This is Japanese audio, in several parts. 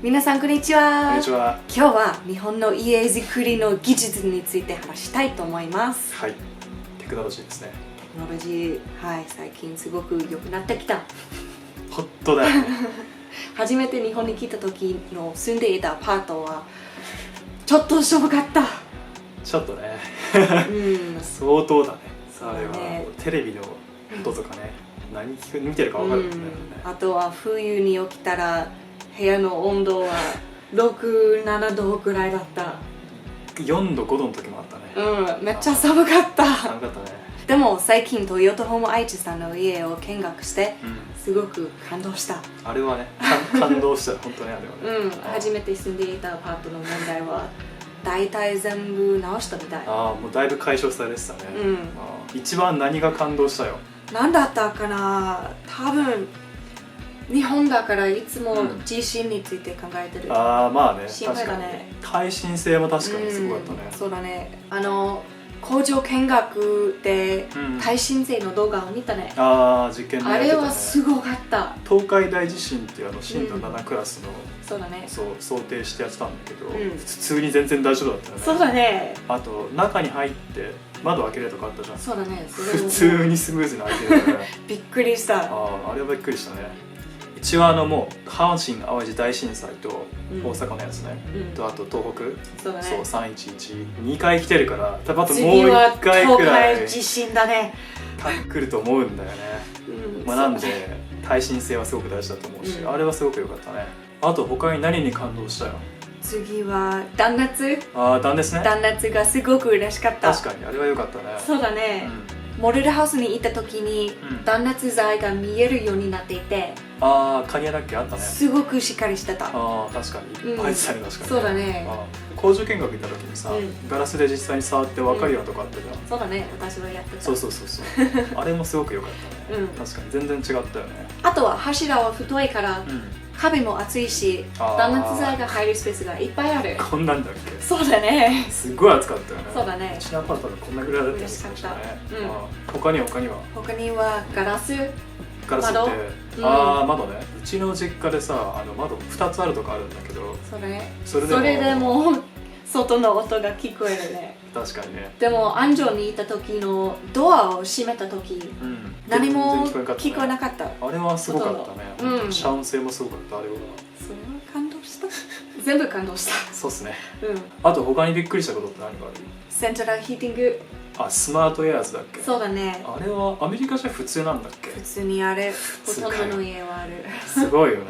皆さんこんにちは。こんにちは。今日は日本の家づくりの技術について話したいと思います。はい、テクノロジーですね。テクノロジー、はい、最近すごく良くなってきた。本当だよね。初めて日本に来た時の住んでいたアパートはちょっとしょぼかった。ちょっとね、うん、相当だね。そうだね。あれはテレビの音とかね、何見てるか分かるもんね。あとは冬に起きたら部屋の温度は6、7度ぐらいだった。4度、5度の時もあったね。めっちゃ寒かった。寒かったね。でも最近トヨタホーム愛知さんの家を見学してすごく感動した。あれはね、感動した本当にあれはね。初めて住んでいたアパートの問題は大体全部直したみたい。もうだいぶ解消されてたね。一番何が感動したよ。何だったかな。多分日本だからいつも地震について考えてる。まあね、心配だね。耐震性も確かにすごかったね。そうだね。工場見学で耐震性の動画を見たね。実験でやってたね。あれはすごかった。東海大地震っていう震度7クラスの、そうだね。想定してやってたんだけど、普通に全然大丈夫だったよね。そうだね。あと中に入って窓開けるとかあったじゃん。そうだね。普通にスムーズに開けるよね。びっくりした。あれはびっくりしたね。一応もう阪神・淡路大震災と大阪のやつね、とあと東北、そうだね、311、2回来てるから、多分あともう1回くらい東海地震だね。来ると思うんだよね。なんで耐震性はすごく大事だと思うし、あれはすごく良かったね。あと他に何に感動したよ。次は断熱。断熱ね。断熱がすごく嬉しかった。確かにあれは良かったね。そうだね。モデルハウスに行った時に断熱材が見えるようになっていて、カニ屋だっけあったね。すごくしっかりしてた。確かにいっぱいされましたね。そうだね。工場見学行った時にさ、ガラスで実際に触って分かるようなとこあったじゃん。そうだね、私はやってた。そうあれもすごく良かったね。確かに全然違ったよね。あとは柱は太いから壁も厚いし、断熱材が入るスペースがいっぱいある。こんなんだっけ。そうだね。すごい暑かったよね。そうだね。うちのアパートがこんなぐらいだったんですよね。他にはガラスって窓ね。うちの実家でさ、窓2つあるとかあるんだけど、それでも外の音が聞こえるね。確かにね。でも安城にいた時のドアを閉めた時、何も聞こえなかった。あれはすごかったね。遮音性もすごかった。あれはそれは感動した。全部感動した。そうっすね。あと他にびっくりしたことって何がある？セントラルヒーティング。スマートエアーズだっけ。そうだね。あれはアメリカじゃ普通なんだっけ。普通にあれ、ほとんどの家はある。すごいよね。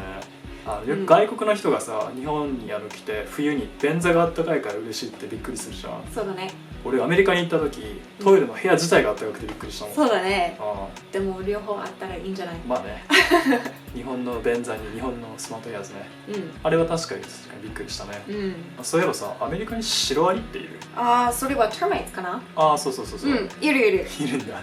外国の人がさ、日本に来て冬に便座があったかいから嬉しいってびっくりするじゃん。そうだね。俺アメリカに行った時、トイレの部屋自体があったかくてびっくりしたもん。そうだね。でも両方あったらいいんじゃない？まあね。日本の便座に日本のスマートエアーズね。あれは確かにびっくりしたね。そういえばさ、アメリカにシロアリっている？それはターマイツかな？そう。いる。いるんだ。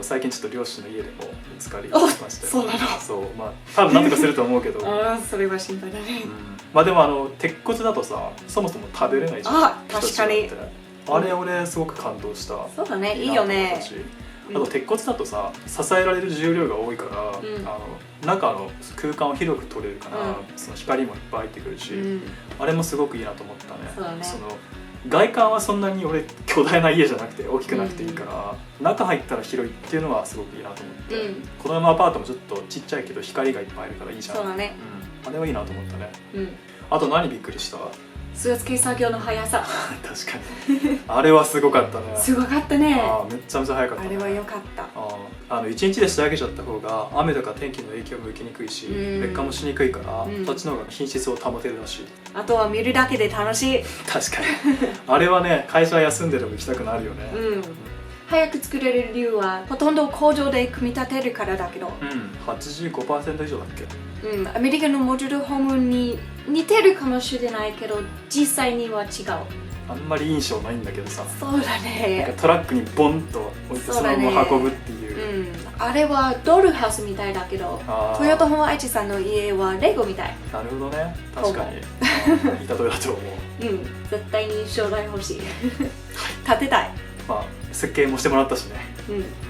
最近ちょっと両親の家でも見つかりました。そうなの？そう、多分なんとかすると思うけど。それは心配だね。でも鉄骨だとさ、そもそも食べれないじゃん。確かに。あれ俺すごく感動した。そうだね、いいよね。あと鉄骨だとさ、支えられる重量が多いから、中の空間を広く取れるから、その光もいっぱい入ってくるし、あれもすごくいいなと思ったね。そうだね。外観はそんなに俺巨大な家じゃなくて大きくなくていいから、中入ったら広いっていうのはすごくいいなと思って、このアパートもちょっとちっちゃいけど光がいっぱいあるからいいじゃん。そうだね。あれはいいなと思ったね。あと何びっくりした？スーツケース作業の速さ。確かに。あれはすごかったね。すごかったね。めっちゃめちゃ速かったね。あれは良かった。1日で仕上げちゃった方が雨とか天気の影響も受けにくいし、劣化もしにくいから、そっちの方が品質を保てるらしい。あとは見るだけで楽しい。確かに。あれはね、会社休んででも行きたくなるよね。早く作れる理由はほとんど工場で組み立てるからだけど、85% 以上だっけ。アメリカのモデルホームに似てるかもしれないけど実際には違う。あんまり印象ないんだけどさ。そうだね。トラックにボンと置いてそのまま運ぶっていう。あれはドールハウスみたいだけど、トヨタホーム愛知さんの家はレゴみたい。なるほどね。確かに。いい例えだと思う。絶対に将来欲しい。建てたい。設計もしてもらったしね。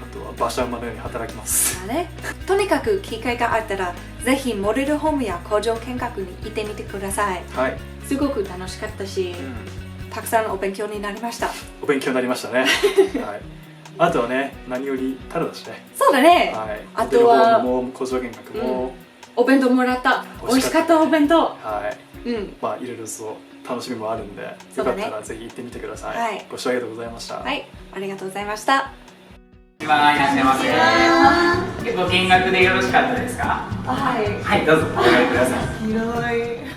あとは馬車馬のように働きます。ね、とにかく機会があったらぜひモデルホームや工場見学に行ってみてください。はい、すごく楽しかったし、たくさんお勉強になりました。お勉強になりましたね。はい、あとはね、何よりタダだしね。そうだね。はい、あとはモデルホームも工場見学も、お弁当もらった。美味しかったお弁当。はい、まあいろいろそう楽しみもあるんで、よかったらぜひ行ってみてください。はい、ご視聴ありがとうございました。はい、ありがとうございました。今いらっしゃいませ。ご見学でよろしかったですか？はい。はい、どうぞお願いください。広い。